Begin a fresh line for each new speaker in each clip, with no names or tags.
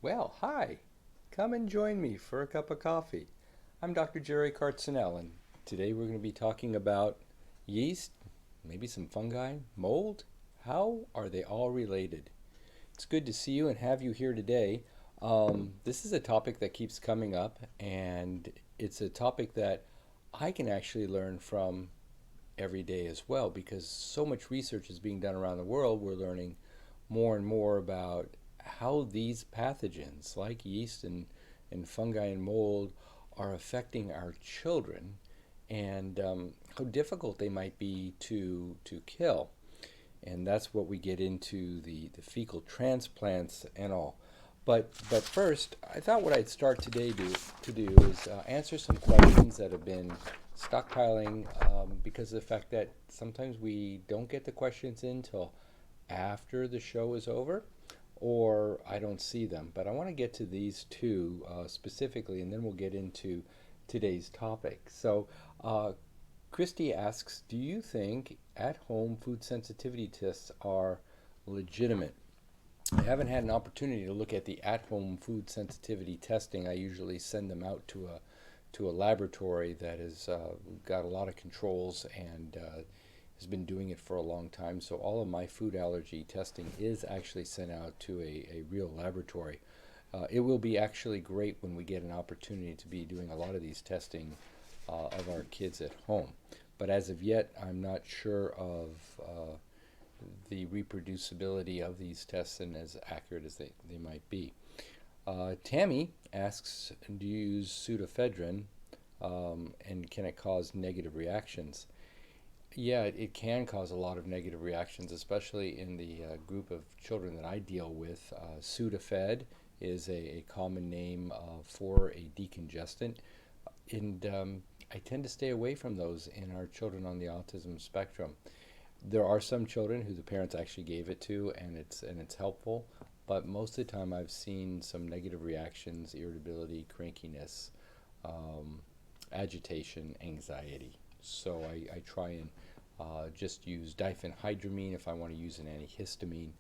Well, hi. Come and join me for a cup of coffee. I'm Dr. Jerry Cartsinell, and today we're going to be talking about yeast, maybe some fungi, mold. How are they all related? It's good to see you and have you here today. This is a topic that keeps coming up, and it's a topic that I can actually learn from every day as well because so much research is being done around the world. We're learning more and more about how these pathogens like yeast and fungi and mold are affecting our children and how difficult they might be to kill. And that's what we get into the fecal transplants and all. But first, I thought what I'd start today to do is answer some questions that have been stockpiling because of the fact that sometimes we don't get the questions in until after the show is over, or I don't see them. But I want to get to these two specifically, and then we'll get into today's topic. So, Christy asks, do you think at-home food sensitivity tests are legitimate? I haven't had an opportunity to look at the at-home food sensitivity testing. I usually send them out to a laboratory that has got a lot of controls and has been doing it for a long time. So all of my food allergy testing is actually sent out to a real laboratory. It will be actually great when we get an opportunity to be doing a lot of these testing of our kids at home. But as of yet, I'm not sure of the reproducibility of these tests and as accurate as they might be. Tammy asks, do you use pseudoephedrine and can it cause negative reactions? Yeah, it can cause a lot of negative reactions, especially in the group of children that I deal with. Sudafed is a common name for a decongestant, and I tend to stay away from those in our children on the autism spectrum. There are some children who the parents actually gave it to, and it's helpful, but most of the time I've seen some negative reactions, irritability, crankiness, agitation, anxiety. So I try and just use diphenhydramine if I want to use an antihistamine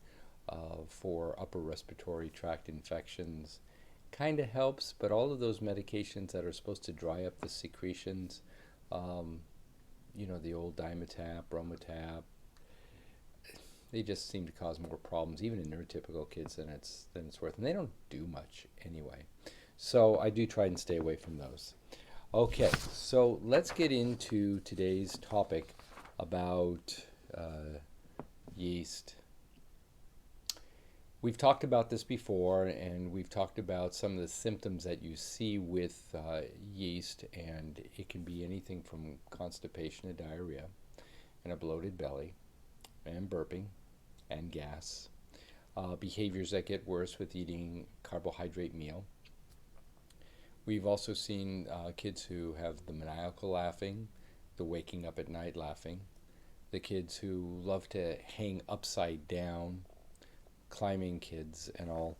for upper respiratory tract infections. Kind of helps, but all of those medications that are supposed to dry up the secretions, the old Dimetapp, Bromotab, they just seem to cause more problems, even in neurotypical kids, than it's worth. And they don't do much anyway. So I do try and stay away from those. Okay, so let's get into today's topic about yeast. We've talked about this before, and we've talked about some of the symptoms that you see with yeast, and it can be anything from constipation to diarrhea, and a bloated belly, and burping, and gas. Behaviors that get worse with eating carbohydrate meal. We've also seen kids who have the maniacal laughing, the waking up at night laughing, the kids who love to hang upside down, climbing kids and all.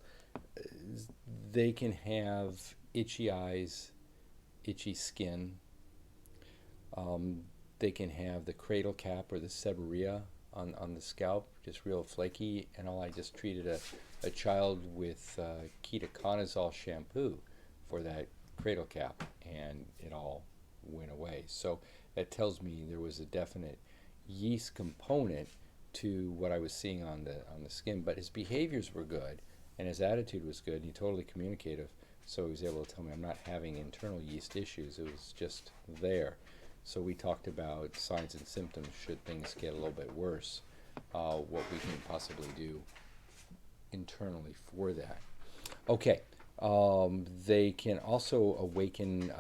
They can have itchy eyes, itchy skin. They can have the cradle cap or the seborrhea on the scalp, just real flaky and all. I just treated a child with ketoconazole shampoo for that cradle cap, and it all went away. So that tells me there was a definite yeast component to what I was seeing on the skin. But his behaviors were good, and his attitude was good, and he totally communicative. So he was able to tell me I'm not having internal yeast issues. It was just there. So we talked about signs and symptoms should things get a little bit worse, what we can possibly do internally for that. Okay. They can also awaken,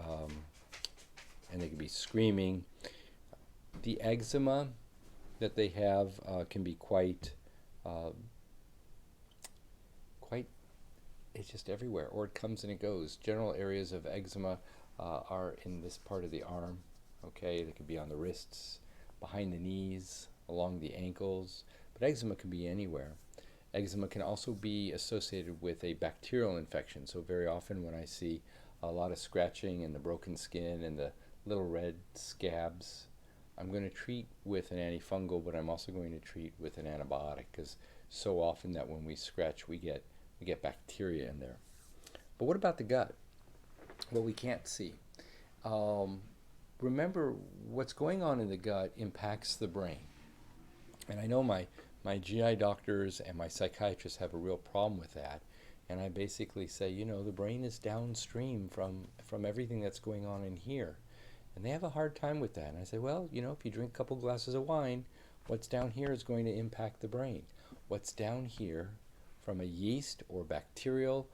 and they can be screaming. The eczema that they have can be quite, it's just everywhere, or it comes and it goes. General areas of eczema are in this part of the arm. Okay, they could be on the wrists, behind the knees, along the ankles, but eczema can be anywhere. Eczema can also be associated with a bacterial infection. So very often when I see a lot of scratching and the broken skin and the little red scabs, I'm going to treat with an antifungal, but I'm also going to treat with an antibiotic, because so often that when we scratch, we get bacteria in there. But what about the gut? Well, we can't see. Um, Remember, what's going on in the gut impacts the brain. And I know my GI doctors and my psychiatrists have a real problem with that. And I basically say, the brain is downstream from everything that's going on in here. And they have a hard time with that. And I say, well, if you drink a couple glasses of wine, what's down here is going to impact the brain. What's down here from a yeast or bacterial,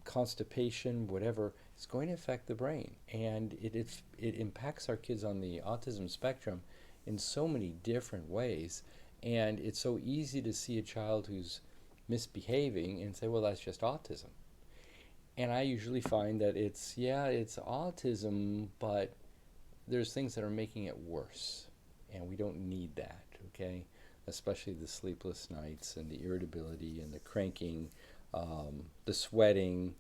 constipation, whatever, is going to affect the brain. And it impacts our kids on the autism spectrum in so many different ways. And it's so easy to see a child who's misbehaving and say, well, that's just autism. And I usually find that it's autism, but there's things that are making it worse, and we don't need that, okay? Especially the sleepless nights and the irritability and the cranking, the sweating.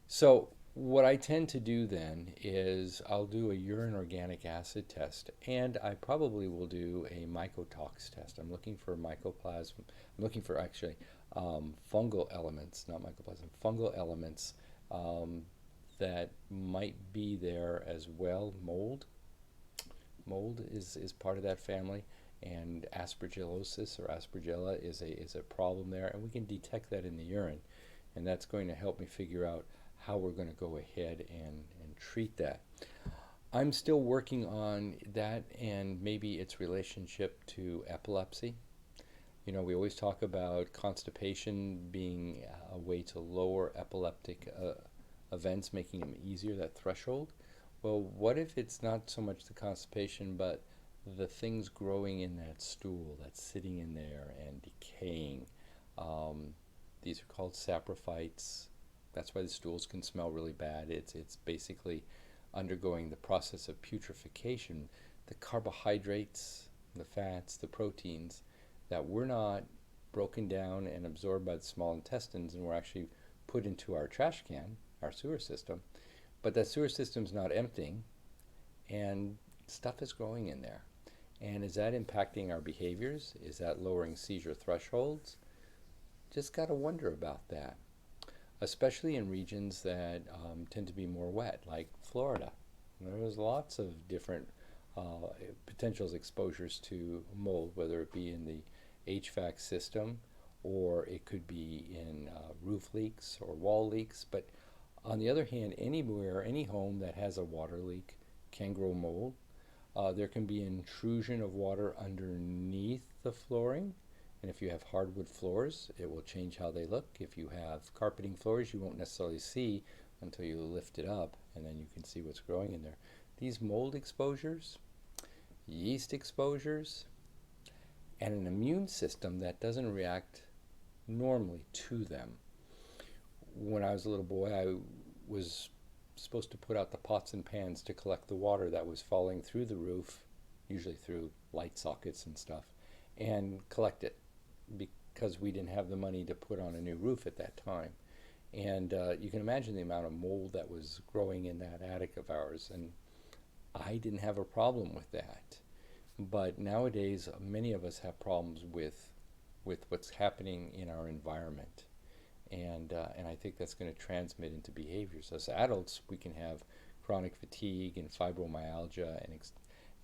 So what I tend to do then is I'll do a urine organic acid test, and I probably will do a mycotox test. I'm looking for mycoplasma. I'm looking for actually fungal elements, not mycoplasma, fungal elements that might be there as well. Mold is part of that family, and aspergillosis or aspergilla is a problem there, and we can detect that in the urine, and that's going to help me figure out how we're going to go ahead and treat that. I'm still working on that and maybe its relationship to epilepsy. We always talk about constipation being a way to lower epileptic events, making them easier, that threshold. Well, what if it's not so much the constipation, but the things growing in that stool that's sitting in there and decaying? These are called saprophytes. That's why the stools can smell really bad. It's basically undergoing the process of putrefaction. The carbohydrates, the fats, the proteins that were not broken down and absorbed by the small intestines and were actually put into our trash can, our sewer system. But that sewer system's not emptying, and stuff is growing in there. And is that impacting our behaviors? Is that lowering seizure thresholds? Just got to wonder about that, especially in regions that tend to be more wet, like Florida. There's lots of different potential exposures to mold, whether it be in the HVAC system or it could be in roof leaks or wall leaks. But on the other hand, anywhere, any home that has a water leak can grow mold. There can be intrusion of water underneath the flooring. And if you have hardwood floors, it will change how they look. If you have carpeting floors, you won't necessarily see until you lift it up, and then you can see what's growing in there. These mold exposures, yeast exposures, and an immune system that doesn't react normally to them. When I was a little boy, I was supposed to put out the pots and pans to collect the water that was falling through the roof, usually through light sockets and stuff, and collect it because we didn't have the money to put on a new roof at that time. And you can imagine the amount of mold that was growing in that attic of ours, and I didn't have a problem with that. But nowadays, many of us have problems with what's happening in our environment. And I think that's going to transmit into behaviors. As adults, we can have chronic fatigue and fibromyalgia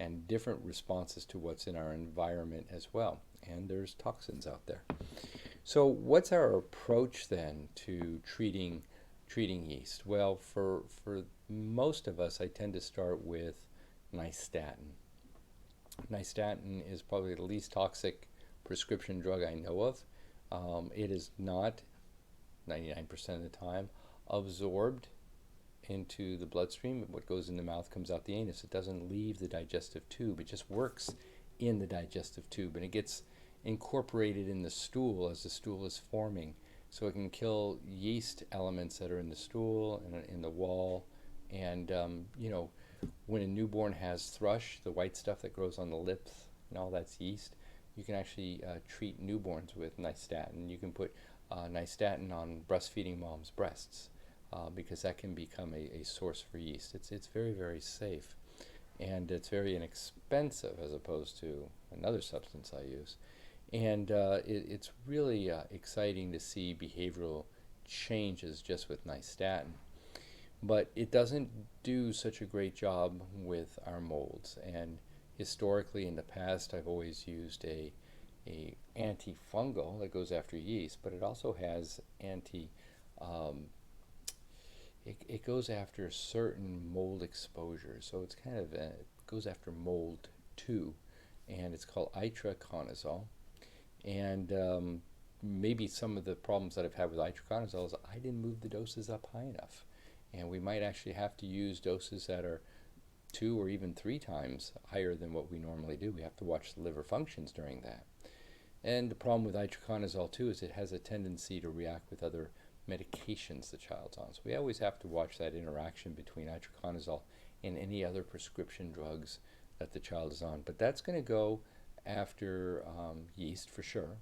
and different responses to what's in our environment as well. And there's toxins out there. So what's our approach then to treating yeast? Well, for most of us, I tend to start with nystatin. Nystatin is probably the least toxic prescription drug I know of. It is not 99% of the time absorbed into the bloodstream. What goes in the mouth comes out the anus. It doesn't leave the digestive tube. It just works in the digestive tube, and it gets incorporated in the stool as the stool is forming. So it can kill yeast elements that are in the stool and in the wall. And when a newborn has thrush, the white stuff that grows on the lips and all that's yeast, you can actually treat newborns with nystatin. You can put nystatin on breastfeeding moms' breasts because that can become a source for yeast. It's very, very safe, and it's very inexpensive as opposed to another substance I use. And it's really exciting to see behavioral changes just with nystatin. But it doesn't do such a great job with our molds. And historically, in the past, I've always used a antifungal that goes after yeast, but it also has um, it goes after certain mold exposures. So it's kind of it goes after mold too, and it's called itraconazole. And maybe some of the problems that I've had with itraconazole is I didn't move the doses up high enough, and we might actually have to use doses that are 2 or even 3 times higher than what we normally do. We have to watch the liver functions during that. And the problem with itraconazole too is it has a tendency to react with other medications the child's on. So we always have to watch that interaction between itraconazole and any other prescription drugs that the child is on. But that's going to go after yeast for sure,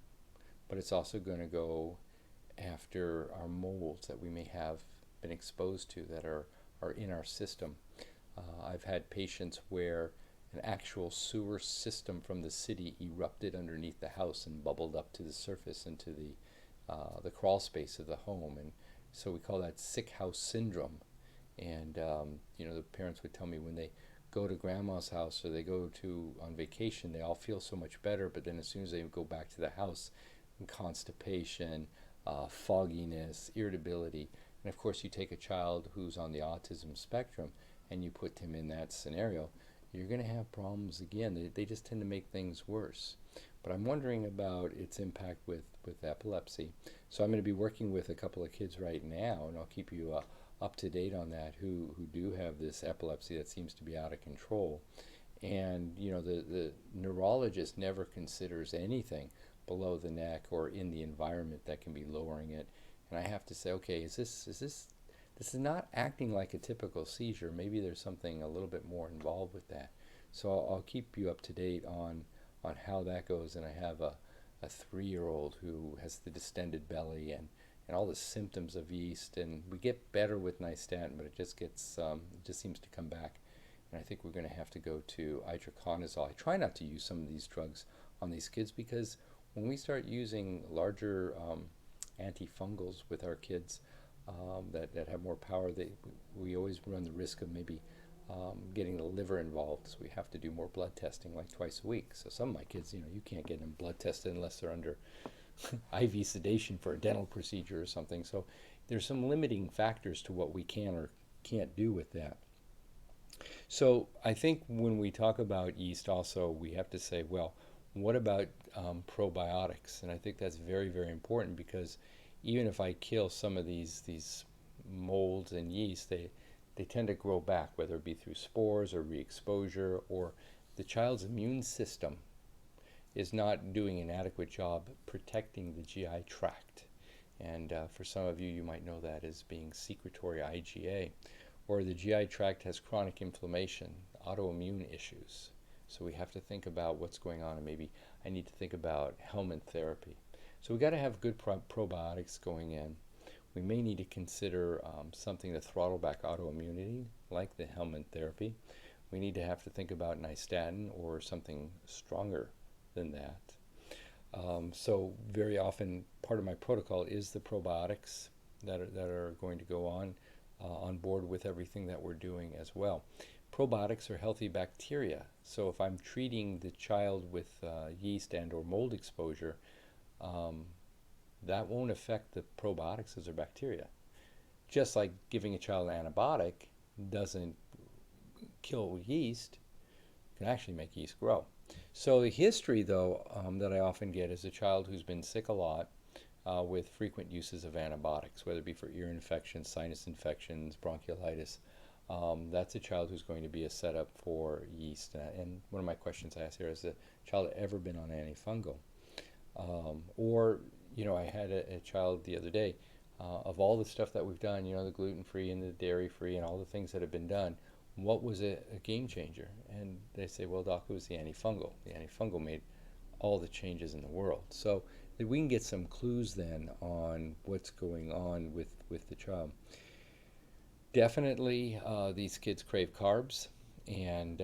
but it's also going to go after our molds that we may have been exposed to that are in our system. I've had patients where an actual sewer system from the city erupted underneath the house and bubbled up to the surface into the crawl space of the home, and so we call that sick house syndrome. And the parents would tell me when they go to grandma's house or they go to on vacation, they all feel so much better, but then as soon as they go back to the house, constipation, fogginess, irritability. And of course, you take a child who's on the autism spectrum and you put him in that scenario, you're going to have problems again. They just tend to make things worse. But I'm wondering about its impact with epilepsy. So I'm going to be working with a couple of kids right now, and I'll keep you up to date on that, who do have this epilepsy that seems to be out of control. And the neurologist never considers anything below the neck or in the environment that can be lowering it. And I have to say, okay, this is not acting like a typical seizure. Maybe there's something a little bit more involved with that. So I'll keep you up to date on how that goes. And I have a 3-year-old who has the distended belly and all the symptoms of yeast. And we get better with nystatin, but it just seems to come back. And I think we're going to have to go to itraconazole. I try not to use some of these drugs on these kids because when we start using larger antifungals with our kids, that have more power, we always run the risk of maybe getting the liver involved. So we have to do more blood testing like twice a week. So some of my kids, you can't get them blood tested unless they're under IV sedation for a dental procedure or something. So there's some limiting factors to what we can or can't do with that. So I think when we talk about yeast also, we have to say, well, what about probiotics? And I think that's very, very important because even if I kill some of these molds and yeast, they tend to grow back, whether it be through spores or re-exposure, or the child's immune system is not doing an adequate job protecting the GI tract. And for some of you, you might know that as being secretory IgA, or the GI tract has chronic inflammation, autoimmune issues. So we have to think about what's going on, and maybe I need to think about helminth therapy. So we got to have good probiotics going in. We may need to consider something to throttle back autoimmunity, like the helminth therapy. We need to have to think about nystatin or something stronger than that. So very often, part of my protocol is the probiotics that are going to go on board with everything that we're doing as well. Probiotics are healthy bacteria. So if I'm treating the child with yeast and or mold exposure, that won't affect the probiotics as their bacteria. Just like giving a child an antibiotic doesn't kill yeast, can actually make yeast grow. So the history, though, that I often get is a child who's been sick a lot with frequent uses of antibiotics, whether it be for ear infections, sinus infections, bronchiolitis. That's a child who's going to be a setup for yeast. And one of my questions I ask here is, has the child ever been on antifungal? Or, I had a child the other day, of all the stuff that we've done, the gluten-free and the dairy-free and all the things that have been done, what was a game changer? And they say, well, doc, it was the antifungal. The antifungal made all the changes in the world. So that we can get some clues then on what's going on with the child. Definitely, these kids crave carbs, and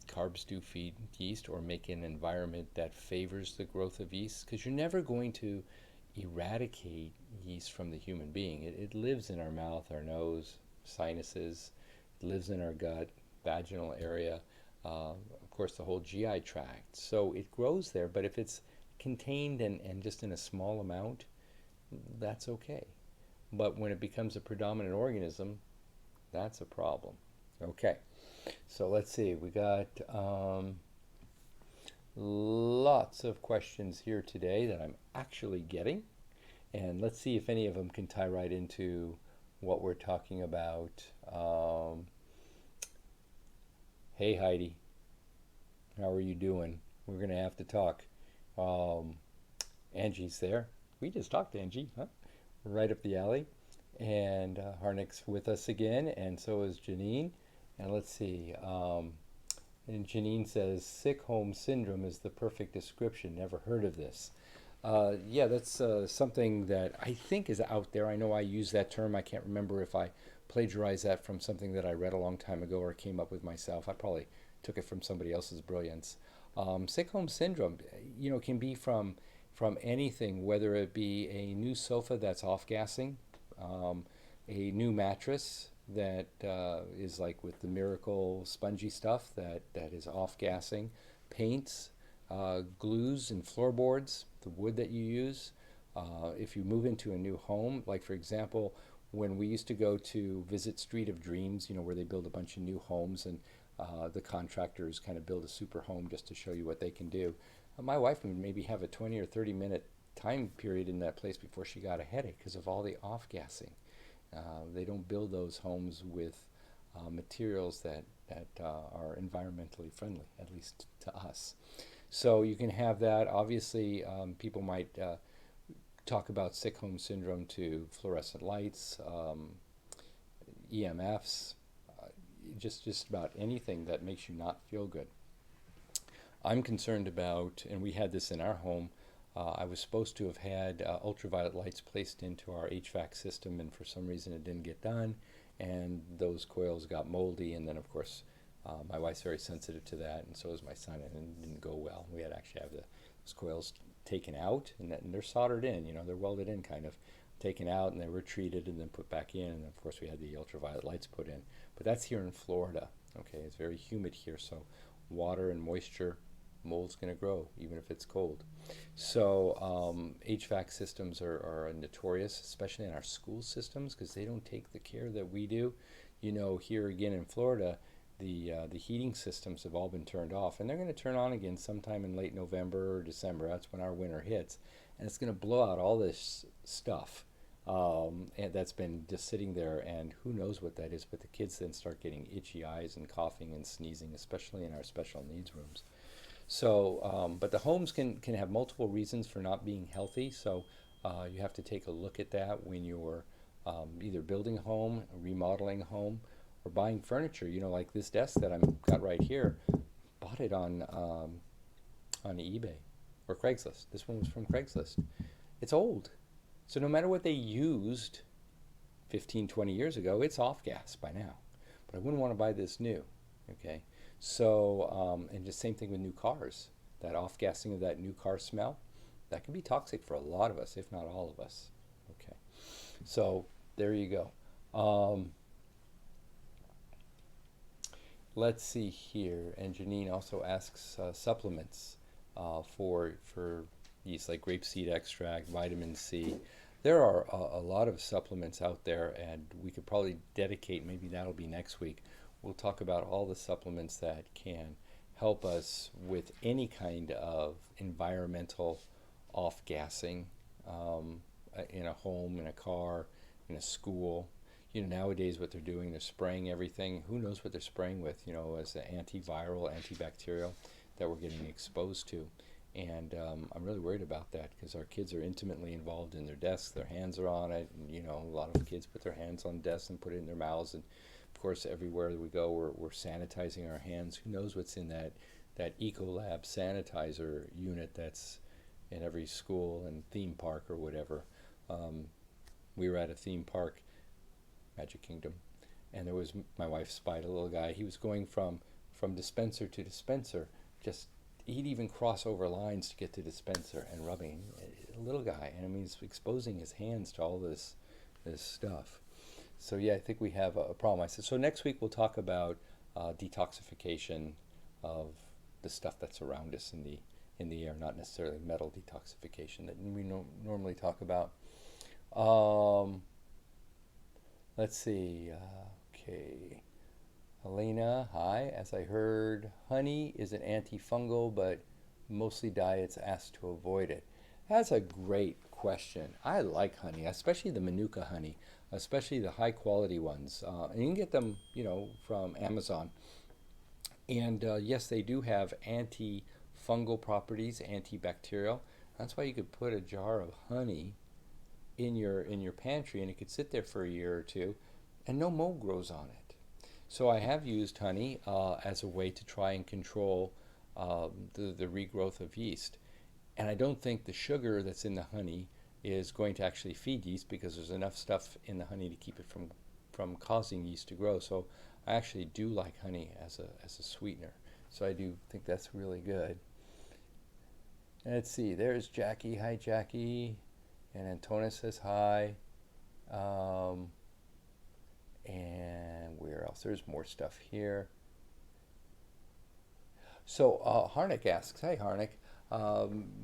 carbs do feed yeast or make an environment that favors the growth of yeast, because you're never going to eradicate yeast from the human being. It lives in our mouth, our nose, sinuses. It lives in our gut, vaginal area, of course, the whole GI tract. So it grows there, but if it's contained and just in a small amount, that's okay. But when it becomes a predominant organism, that's a problem. Okay, so let's see. We got lots of questions here today that I'm actually getting. And let's see if any of them can tie right into what we're talking about. Hey, Heidi, how are you doing? We're going to have to talk. Um, Angie's there. We just talked to Angie, huh? Right up the alley. And Harnick's with us again, and so is Janine. And let's see. And Janine says, sick home syndrome is the perfect description. Never heard of this. Yeah, that's something that I think is out there. I know I use that term. I can't remember if I plagiarized that from something that I read a long time ago or came up with myself. I probably took it from somebody else's brilliance. Sick home syndrome, can be from anything, whether it be a new sofa that's off-gassing, a new mattress that is like with the Miracle spongy stuff that is off-gassing, paints, glues and floorboards, the wood that you use. If you move into a new home, like for example, when we used to go to visit Street of Dreams, where they build a bunch of new homes and the contractors kind of build a super home just to show you what they can do. My wife would maybe have a 20 or 30-minute time period in that place before she got a headache because of all the off-gassing. They don't build those homes with materials that are environmentally friendly, at least to us. So you can have that. Obviously, people might talk about sick home syndrome to fluorescent lights, EMFs, just about anything that makes you not feel good. I'm concerned about, and we had this in our home, I was supposed to have had ultraviolet lights placed into our HVAC system, and for some reason it didn't get done, and those coils got moldy, and then of course my wife's very sensitive to that, and so is my son, and it didn't go well. We had to actually have those coils taken out, and they're soldered in, they're welded in kind of, taken out, and they were treated and then put back in, and of course we had the ultraviolet lights put in. But that's here in Florida. Okay, it's very humid here, so water and moisture, mold's going to grow even if it's cold. So HVAC systems are notorious, especially in our school systems, because they don't take the care that we do. Here again in Florida, the heating systems have all been turned off, and they're going to turn on again sometime in late November or December. That's when our winter hits, and it's going to blow out all this stuff and that's been just sitting there, and who knows what that is, but the kids then start getting itchy eyes and coughing and sneezing, especially in our special needs rooms. So, but the homes can have multiple reasons for not being healthy, so you have to take a look at that when you're either building a home, remodeling a home, or buying furniture. Like this desk that I've got right here, bought it on eBay or Craigslist. This one was from Craigslist. It's old. So no matter what they used 15, 20 years ago, it's off gas by now. But I wouldn't want to buy this new, okay? So, and just same thing with new cars. That off-gassing of that new car smell, that can be toxic for a lot of us, if not all of us, okay? So there you go. Let's see here. And Janine also asks supplements for yeast, like grapeseed extract, vitamin C. There are a lot of supplements out there, and we could probably dedicate, maybe that'll be next week. We'll talk about all the supplements that can help us with any kind of environmental off-gassing in a home, in a car, in a school. Nowadays what they're doing, they're spraying everything. Who knows what they're spraying with, as an antiviral, antibacterial that we're getting exposed to. And I'm really worried about that because our kids are intimately involved in their desks. Their hands are on it. And, a lot of kids put their hands on desks and put it in their mouths. And of course, everywhere that we go, we're sanitizing our hands. Who knows what's in that Ecolab sanitizer unit that's in every school and theme park or whatever. We were at a theme park, Magic Kingdom, and there was, my wife spied a little guy. He was going from dispenser to dispenser, he'd even cross over lines to get to dispenser and rubbing little guy, and I mean, he's exposing his hands to all this stuff. So yeah, I think we have a problem. I said, so next week we'll talk about detoxification of the stuff that's around us in the air, not necessarily metal detoxification that we normally talk about. Um, let's see. Okay. Elena, hi. As I heard, honey is an antifungal, but mostly diets ask to avoid it. That's a great question. I like honey, especially the Manuka honey, especially the high quality ones. And you can get them, from Amazon. And yes, they do have antifungal properties, antibacterial. That's why you could put a jar of honey in your pantry, and it could sit there for a year or two, and no mold grows on it. So I have used honey as a way to try and control the regrowth of yeast. And I don't think the sugar that's in the honey is going to actually feed yeast because there's enough stuff in the honey to keep it from causing yeast to grow. So I actually do like honey as a sweetener. So I do think that's really good. Let's see, there's Jackie. Hi, Jackie. And Antonia says hi. Um, and where else? There's more stuff here. So Harnick asks, hey Harnick,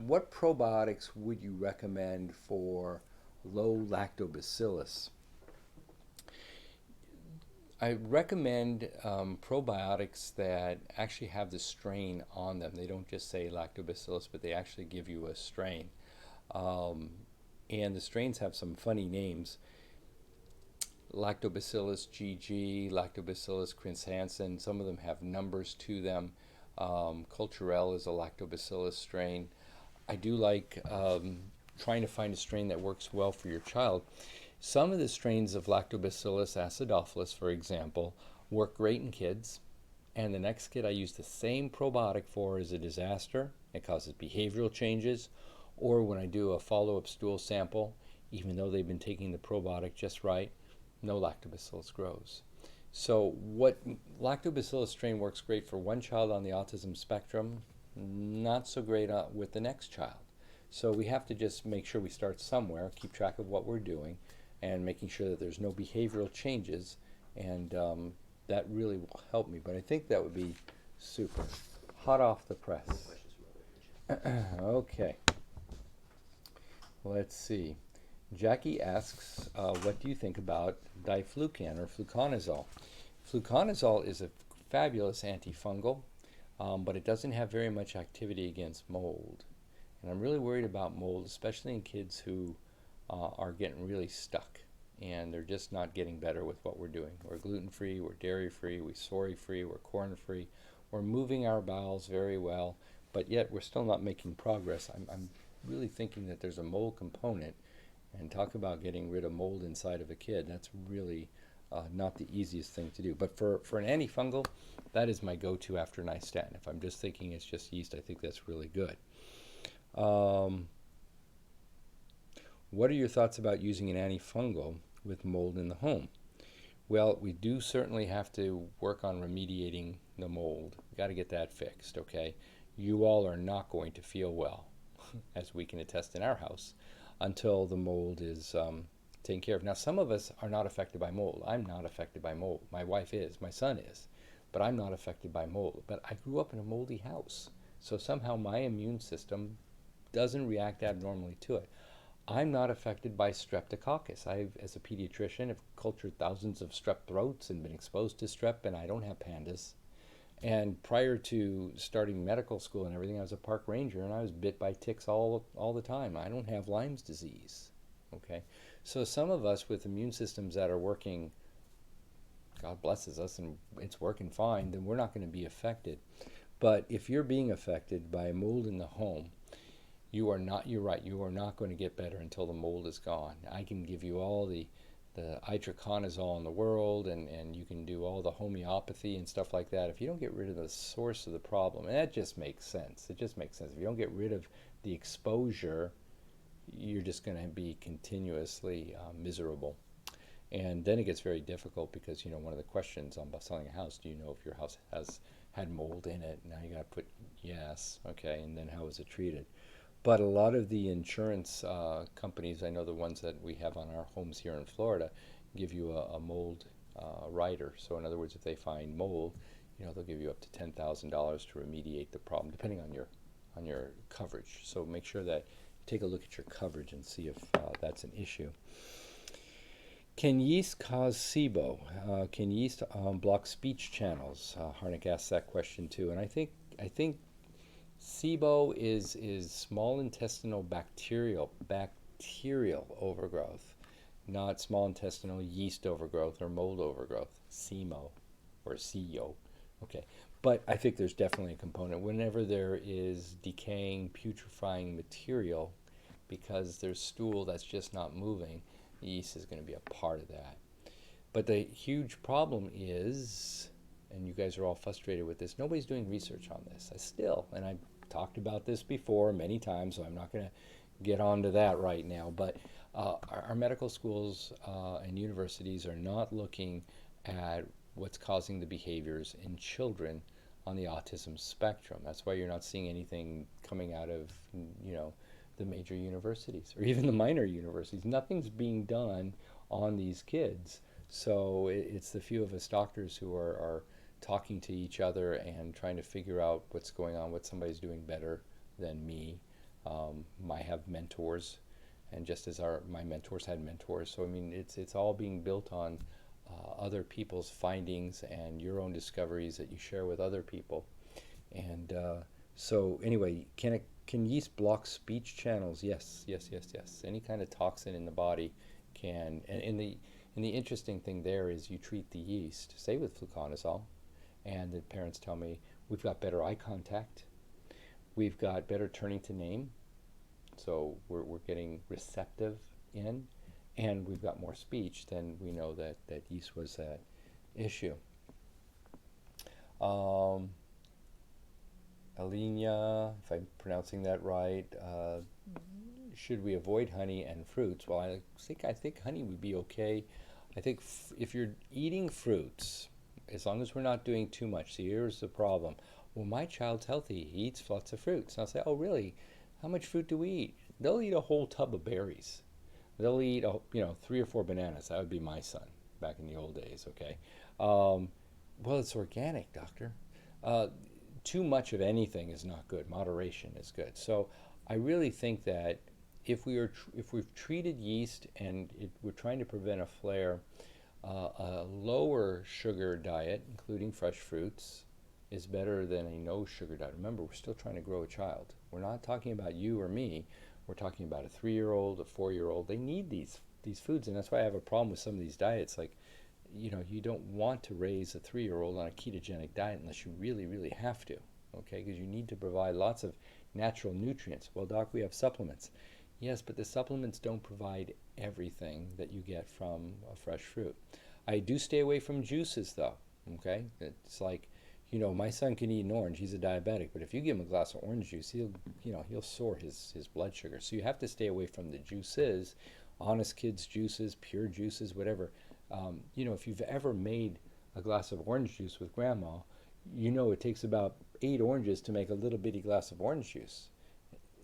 what probiotics would you recommend for low lactobacillus? I recommend probiotics that actually have the strain on them. They don't just say lactobacillus, but they actually give you a strain. Um, and the strains have some funny names. Lactobacillus GG, Lactobacillus crinsansen. Some of them have numbers to them. Culturelle is a lactobacillus strain. I do like trying to find a strain that works well for your child. Some of the strains of Lactobacillus acidophilus, for example, work great in kids, and the next kid I use the same probiotic for is a disaster. It causes behavioral changes, or when I do a follow-up stool sample, even though they've been taking the probiotic just right, no lactobacillus grows. So what lactobacillus strain works great for one child on the autism spectrum, not so great with the next child. So we have to just make sure we start somewhere, keep track of what we're doing, and making sure that there's no behavioral changes, and that really will help me. But I think that would be super. Hot off the press. Okay. Let's see. Jackie asks, what do you think about diflucan or fluconazole? Fluconazole is a fabulous antifungal, but it doesn't have very much activity against mold. And I'm really worried about mold, especially in kids who are getting really stuck and they're just not getting better with what we're doing. We're gluten-free, we're dairy-free, we're soy-free, we're corn-free. We're moving our bowels very well, but yet we're still not making progress. I'm really thinking that there's a mold component, and talk about getting rid of mold inside of a kid. That's really not the easiest thing to do. But for an antifungal, that is my go-to after nystatin. If I'm just thinking it's just yeast, I think that's really good. What are your thoughts about using an antifungal with mold in the home? Well, we do certainly have to work on remediating the mold. We've got to get that fixed, okay? You all are not going to feel well, as we can attest in our house, until the mold is taken care of. Now, some of us are not affected by mold. I'm not affected by mold. My wife is. My son is. But I'm not affected by mold. But I grew up in a moldy house. So somehow my immune system doesn't react abnormally to it. I'm not affected by streptococcus. As a pediatrician, have cultured thousands of strep throats and been exposed to strep, and I don't have pandas. And prior to starting medical school and everything, I was a park ranger, and I was bit by ticks all the time. I don't have Lyme's disease. Okay, so some of us with immune systems that are working, God blesses us, and it's working fine, then we're not going to be affected. But if you're being affected by mold in the home, you're right, you are not going to get better until the mold is gone. I can give you all the itraconazole in the world, and you can do all the homeopathy and stuff like that. If you don't get rid of the source of the problem, and that just makes sense. It just makes sense. If you don't get rid of the exposure, you're just going to be continuously miserable. And then it gets very difficult because, one of the questions on selling a house, do you know if your house has had mold in it? Now you got to put yes, okay, and then how is it treated? But a lot of the insurance companies, I know the ones that we have on our homes here in Florida, give you a mold rider. So in other words, if they find mold, they'll give you up to $10,000 to remediate the problem, depending on your coverage. So make sure that you take a look at your coverage and see if that's an issue. Can yeast cause SIBO? Can yeast block speech channels? Harnick asked that question too, and I think SIBO is small intestinal bacterial overgrowth, not small intestinal yeast overgrowth or mold overgrowth. SIMO or CEO. Okay, but I think there's definitely a component. Whenever there is decaying, putrefying material, because there's stool that's just not moving, yeast is going to be a part of that. But the huge problem is, and you guys are all frustrated with this, nobody's doing research on this. And I've talked about this before many times, so I'm not going to get onto that right now. But our medical schools and universities are not looking at what's causing the behaviors in children on the autism spectrum. That's why you're not seeing anything coming out of, the major universities or even the minor universities. Nothing's being done on these kids. So it's the few of us doctors who are talking to each other and trying to figure out what's going on, what somebody's doing better than me. I have mentors, and just as my mentors had mentors. So I mean, it's all being built on other people's findings and your own discoveries that you share with other people. And so anyway, can yeast block speech channels? Yes, yes, yes, yes. Any kind of toxin in the body can. And the interesting thing there is you treat the yeast, say with fluconazole, and the parents tell me we've got better eye contact, we've got better turning to name, so we're getting receptive in, and we've got more speech. Then we know that yeast was that issue. Alina, if I'm pronouncing that right, should we avoid honey and fruits? Well, I think honey would be okay. I think if you're eating fruits, as long as we're not doing too much. See, here's the problem. Well, my child's healthy. He eats lots of fruits. And I'll say, oh, really? How much fruit do we eat? They'll eat a whole tub of berries. They'll eat, 3 or 4 bananas. That would be my son back in the old days, okay? Well, it's organic, doctor. Too much of anything is not good. Moderation is good. So I really think that if we've treated yeast and we're trying to prevent a flare, a lower sugar diet, including fresh fruits, is better than a no sugar diet. Remember, we're still trying to grow a child. We're not talking about you or me. We're talking about a 3-year-old, a 4-year-old. They need these foods, and that's why I have a problem with some of these diets. Like, you don't want to raise a 3-year-old on a ketogenic diet unless you really, really have to, okay? Because you need to provide lots of natural nutrients. Well, doc, we have supplements. Yes, but the supplements don't provide everything that you get from a fresh fruit. I do stay away from juices, though, okay? It's like, my son can eat an orange. He's a diabetic, but if you give him a glass of orange juice, he'll soar his blood sugar. So you have to stay away from the juices, Honest Kids juices, pure juices, whatever. If you've ever made a glass of orange juice with grandma, it takes about 8 oranges to make a little bitty glass of orange juice.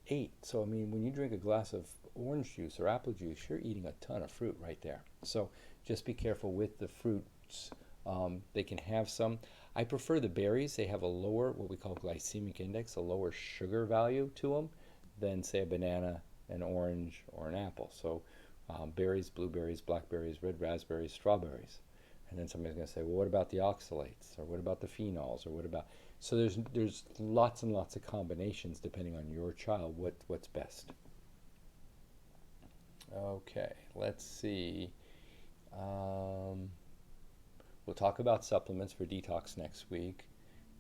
8. So, I mean, when you drink a glass of orange juice or apple juice, you're eating a ton of fruit right there. So just be careful with the fruits. They can have some. I prefer the berries. They have a lower, what we call glycemic index, a lower sugar value to them than, say, a banana, an orange, or an apple. So berries, blueberries, blackberries, red raspberries, strawberries. And then somebody's going to say, well, what about the oxalates? Or what about the phenols? Or what about... So there's lots and lots of combinations depending on your child, what's best. Okay, let's see. We'll talk about supplements for detox next week.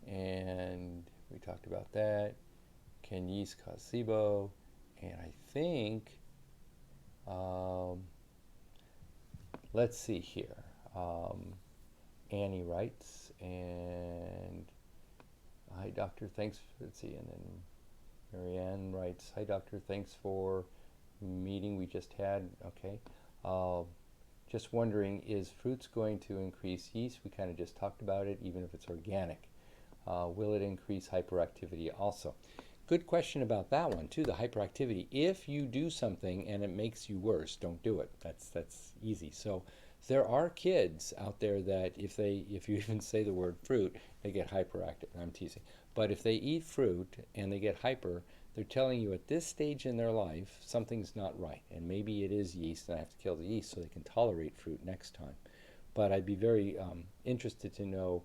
And we talked about that. Can yeast cause SIBO? And I think, let's see here. Annie writes, and hi doctor, thanks for, let's see, and then Marianne writes, hi doctor, thanks for meeting we just had. Okay. Just wondering, is fruits going to increase yeast? We kind of just talked about it, even if it's organic. Will it increase hyperactivity also? good question about that one too, the hyperactivity. If you do something and it makes you worse, don't do it. That's easy. So there are kids out there that if you even say the word fruit, they get hyperactive. I'm teasing. But if they eat fruit and they get hyper, they're telling you at this stage in their life something's not right. And maybe it is yeast and I have to kill the yeast so they can tolerate fruit next time. But I'd be very interested to know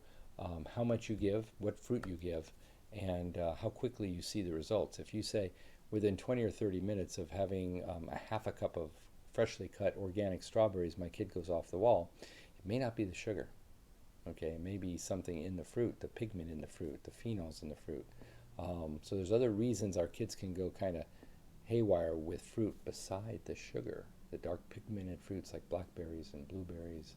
how much you give, what fruit you give, and how quickly you see the results. If you say within 20 or 30 minutes of having a half a cup of freshly cut organic strawberries, my kid goes off the wall, it may not be the sugar. Okay, it may be something in the fruit, the pigment in the fruit, the phenols in the fruit. So there's other reasons our kids can go kind of haywire with fruit beside the sugar. The dark pigmented fruits like blackberries and blueberries,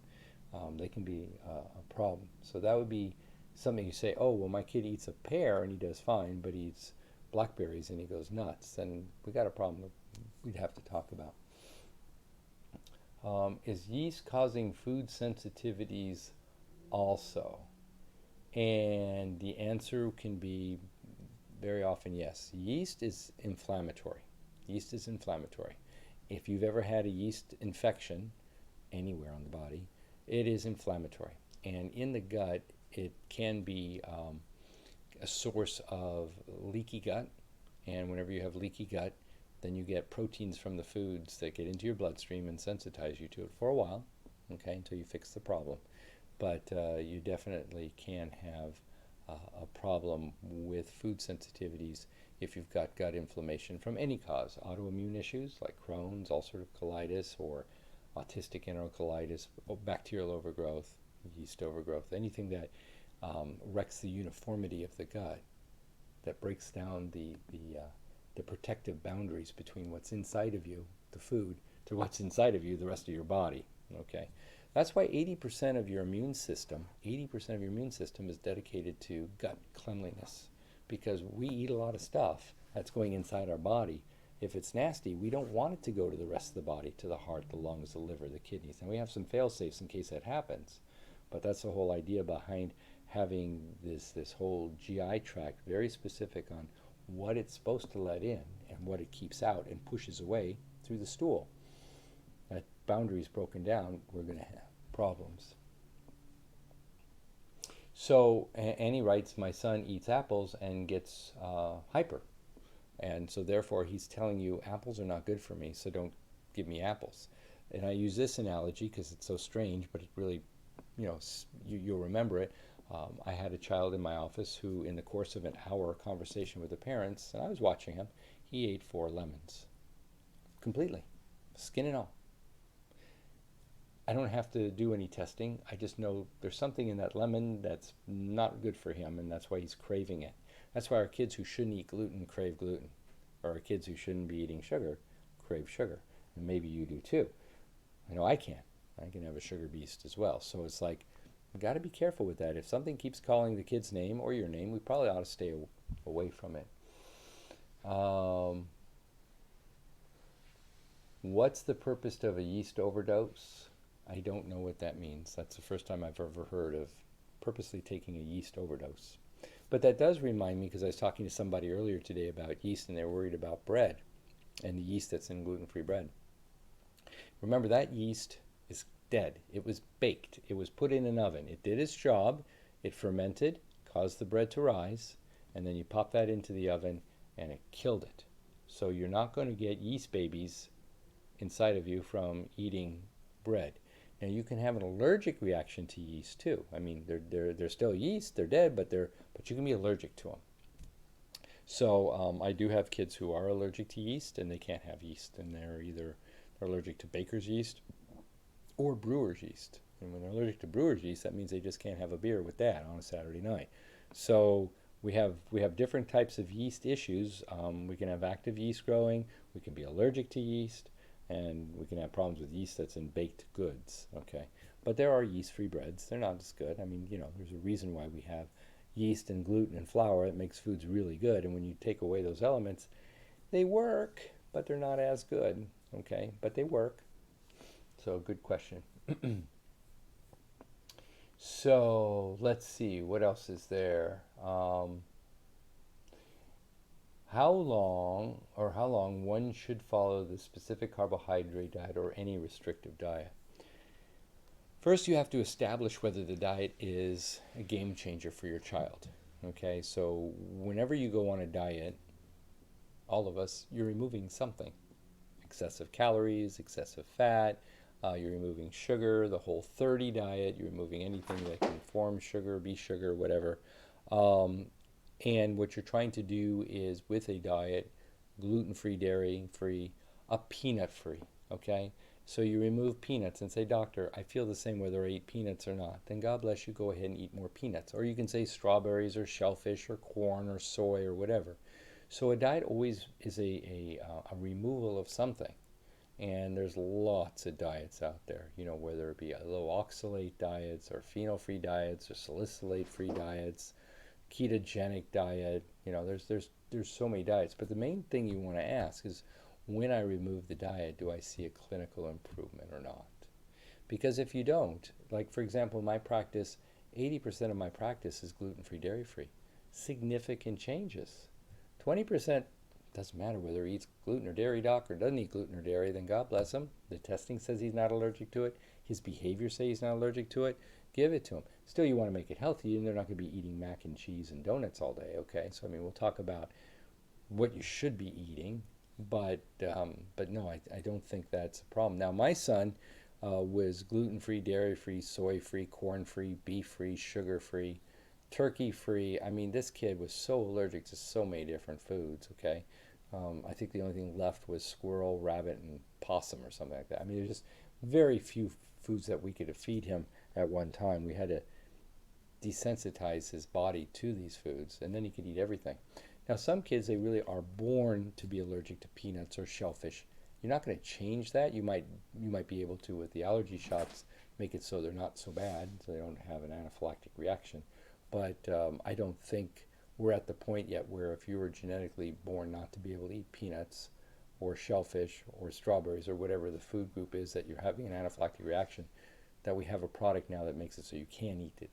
they can be a problem. So that would be something you say, oh, well, my kid eats a pear and he does fine, but he eats blackberries and he goes nuts. Then we got a problem we'd have to talk about. Is yeast causing food sensitivities also? And the answer can be very often yes. Yeast is inflammatory. Yeast is inflammatory. If you've ever had a yeast infection anywhere on the body, it is inflammatory. And in the gut, it can be a source of leaky gut. And whenever you have leaky gut, then you get proteins from the foods that get into your bloodstream and sensitize you to it for a while, okay, until you fix the problem. But you definitely can have a problem with food sensitivities if you've got gut inflammation from any cause. Autoimmune issues like Crohn's, ulcerative colitis, or autistic enterocolitis, bacterial overgrowth, yeast overgrowth, anything that wrecks the uniformity of the gut, that breaks down the protective boundaries between what's inside of you, the food, to what's inside of you, the rest of your body. Okay, that's why 80% of your immune system, 80% of your immune system is dedicated to gut cleanliness, because we eat a lot of stuff that's going inside our body. If it's nasty, we don't want it to go to the rest of the body, to the heart, the lungs, the liver, the kidneys. And we have some fail-safes in case that happens. But that's the whole idea behind having this whole GI tract very specific on what it's supposed to let in and what it keeps out and pushes away through the stool. That boundary is broken down, we're going to have problems. So Annie writes, my son eats apples and gets hyper. And so therefore he's telling you apples are not good for me, so don't give me apples. And I use this analogy because it's so strange, but it really, you'll remember it. I had a child in my office who, in the course of an hour conversation with the parents, and I was watching him, he ate 4 lemons. Completely. Skin and all. I don't have to do any testing. I just know there's something in that lemon that's not good for him, and that's why he's craving it. That's why our kids who shouldn't eat gluten crave gluten, or our kids who shouldn't be eating sugar crave sugar. And maybe you do too. I know I can. I can have a sugar beast as well. So it's like, we got to be careful with that. If something keeps calling the kid's name or your name, we probably ought to stay away from it. What's the purpose of a yeast overdose? I don't know what that means. That's the first time I've ever heard of purposely taking a yeast overdose. But that does remind me, because I was talking to somebody earlier today about yeast, and they were worried about bread and the yeast that's in gluten-free bread. Remember, that yeast is dead. It was baked. It was put in an oven. It did its job. It fermented, caused the bread to rise, and then you pop that into the oven, and it killed it. So you're not going to get yeast babies inside of you from eating bread. Now, you can have an allergic reaction to yeast too. I mean, they're still yeast. They're dead, but you can be allergic to them. So I do have kids who are allergic to yeast, and they can't have yeast, and they're allergic to baker's yeast or brewer's yeast. And when they're allergic to brewer's yeast, that means they just can't have a beer with Dad on a Saturday night. So we have different types of yeast issues. We can have active yeast growing. We can be allergic to yeast. And we can have problems with yeast that's in baked goods, okay? But there are yeast-free breads. They're not as good. I mean, there's a reason why we have yeast and gluten and flour. It makes foods really good. And when you take away those elements, they work, but they're not as good, okay? But they work. So, good question. So, let's see. What else is there? how long one should follow the specific carbohydrate diet or any restrictive diet. First, you have to establish whether the diet is a game changer for your child. Okay, so whenever you go on a diet, all of us, you're removing something. Excessive calories, excessive fat, you're removing sugar, the Whole30 diet, you're removing anything that can form sugar, be sugar, whatever. Um, and what you're trying to do is, with a diet, gluten-free, dairy-free, a peanut-free, okay? So you remove peanuts and say, doctor, I feel the same whether I eat peanuts or not. Then God bless you, go ahead and eat more peanuts. Or you can say strawberries or shellfish or corn or soy or whatever. So a diet always is a removal of something. And there's lots of diets out there, whether it be low oxalate diets or phenol-free diets or salicylate-free diets, ketogenic diet. There's so many diets. But the main thing you want to ask is, when I remove the diet, do I see a clinical improvement or not? Because if you don't, like for example, in my practice, 80% of my practice is gluten-free, dairy-free. Significant changes. 20% doesn't matter whether he eats gluten or dairy, doc, or doesn't eat gluten or dairy, then God bless him. The testing says he's not allergic to it. His behavior says he's not allergic to it. Give it to him. Still, you want to make it healthy, and they're not going to be eating mac and cheese and donuts all day, okay? So, we'll talk about what you should be eating, but no, I don't think that's a problem. Now, my son was gluten-free, dairy-free, soy-free, corn-free, beef-free, sugar-free, turkey-free. This kid was so allergic to so many different foods, okay? I think the only thing left was squirrel, rabbit, and possum or something like that. There's just very few foods that we could feed him at one time. We had to desensitize his body to these foods, and then he could eat everything. Now, some kids, they really are born to be allergic to peanuts or shellfish. You're not going to change that. You might be able to, with the allergy shots, make it so they're not so bad, so they don't have an anaphylactic reaction. But I don't think we're at the point yet where, if you were genetically born not to be able to eat peanuts or shellfish or strawberries or whatever the food group is that you're having an anaphylactic reaction, that we have a product now that makes it so you can eat it.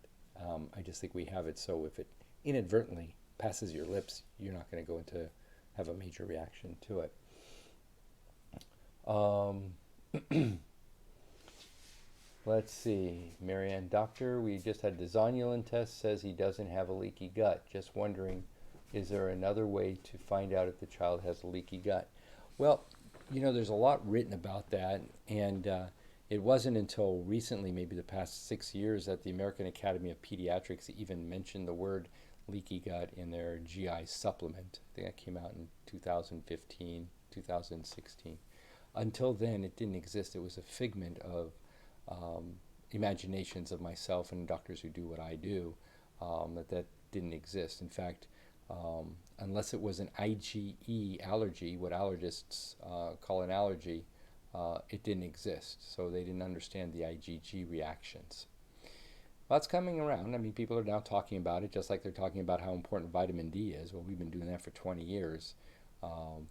I just think we have it so if it inadvertently passes your lips, you're not going to go into have a major reaction to it. Let's see, Marianne, doctor, we just had the zonulin test, says he doesn't have a leaky gut. Just wondering, is there another way to find out if the child has a leaky gut? Well, there's a lot written about that, and it wasn't until recently, maybe the past 6 years, that the American Academy of Pediatrics even mentioned the word leaky gut in their GI supplement. I think that came out in 2015, 2016. Until then, it didn't exist. It was a figment of imaginations of myself and doctors who do what I do, that didn't exist. In fact, unless it was an IgE allergy, what allergists call an allergy, it didn't exist. So they didn't understand the IgG reactions. Well, that's coming around. People are now talking about it, just like they're talking about how important vitamin D is. Well, we've been doing that for 20 years.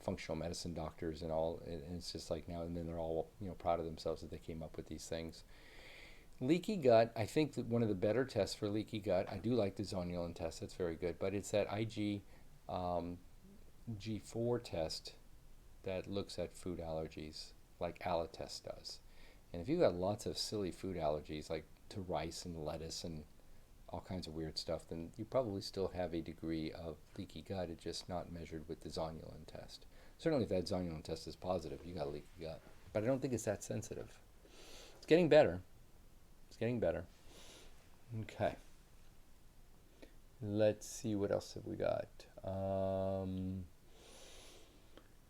Functional medicine doctors and all, and it's just like now and then they're all proud of themselves that they came up with these things. Leaky gut, I think that one of the better tests for leaky gut, I do like the zonulin test, that's very good, but it's that G4 test that looks at food allergies, like Alletest does. And if you've got lots of silly food allergies, like to rice and lettuce and all kinds of weird stuff, then you probably still have a degree of leaky gut. It's just not measured with the zonulin test. Certainly if that zonulin test is positive, you got a leaky gut. But I don't think it's that sensitive. It's getting better. It's getting better. Okay. Let's see, what else have we got?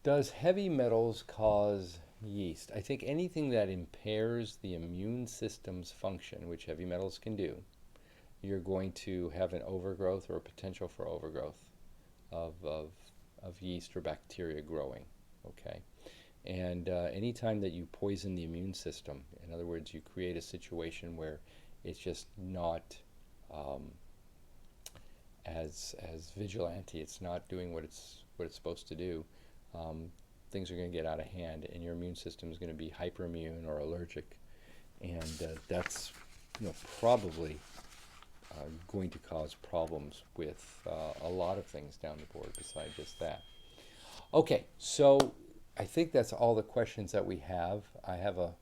Does heavy metals cause yeast? I think anything that impairs the immune system's function, which heavy metals can do, you're going to have an overgrowth or a potential for overgrowth of yeast or bacteria growing, okay? And anytime that you poison the immune system, in other words, you create a situation where it's just not as vigilante, it's not doing what it's supposed to do, things are going to get out of hand, and your immune system is going to be hyperimmune or allergic, and that's probably going to cause problems with a lot of things down the board besides just that. Okay, so I think that's all the questions that we have. I have a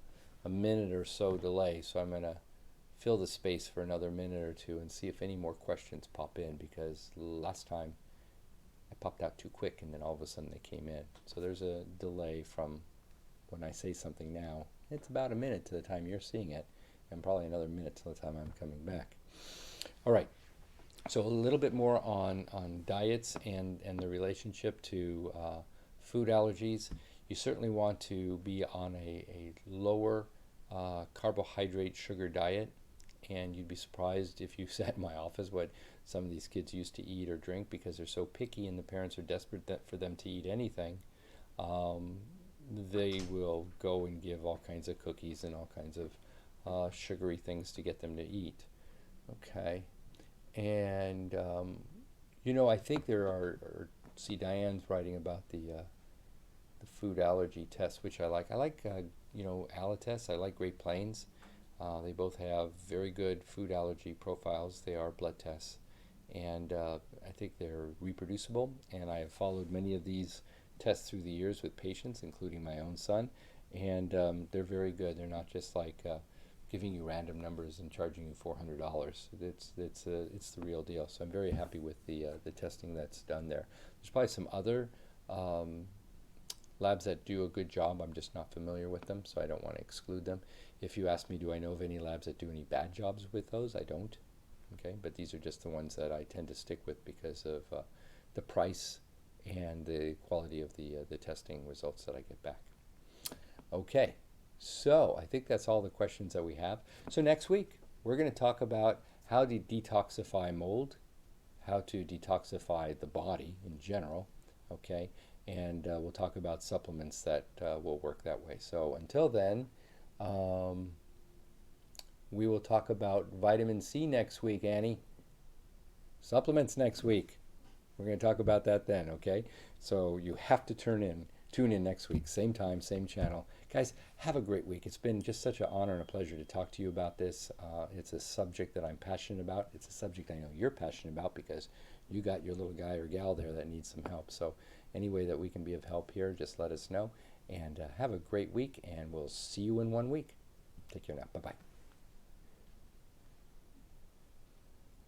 minute or so delay, so I'm going to fill the space for another minute or two and see if any more questions pop in, because last time I popped out too quick and then all of a sudden they came in. So there's a delay from when I say something now. It's about a minute to the time you're seeing it, and probably another minute to the time I'm coming back. All right, so a little bit more on diets and the relationship to food allergies. You certainly want to be on a lower carbohydrate sugar diet, and you'd be surprised if you sat in my office what some of these kids used to eat or drink, because they're so picky and the parents are desperate for them to eat anything. Um, they will go and give all kinds of cookies and all kinds of sugary things to get them to eat. Okay. And I think there see, Diane's writing about the food allergy test, which I like. I like Alatests. I like Great Plains. They both have very good food allergy profiles. They are blood tests, and I think they're reproducible. And I have followed many of these tests through the years with patients, including my own son, and they're very good. They're not just like giving you random numbers and charging you $400. It's the real deal. So I'm very happy with the testing that's done there. There's probably some other um, labs that do a good job. I'm just not familiar with them, so I don't want to exclude them. If you ask me, do I know of any labs that do any bad jobs with those? I don't. Okay, but these are just the ones that I tend to stick with because of the price and the quality of the testing results that I get back. Okay, so I think that's all the questions that we have. So next week, we're going to talk about how to detoxify mold, how to detoxify the body in general, okay? And we'll talk about supplements that will work that way. So until then, um, we will talk about vitamin C next week, Annie. Supplements next week. We're going to talk about that then, okay? So you have to tune in next week, same time, same channel. Guys, have a great week. It's been just such an honor and a pleasure to talk to you about this. It's a subject that I'm passionate about. It's a subject I know you're passionate about because you got your little guy or gal there that needs some help. So any way that we can be of help here, just let us know. And have a great week, and we'll see you in 1 week. Take care now. Bye-bye.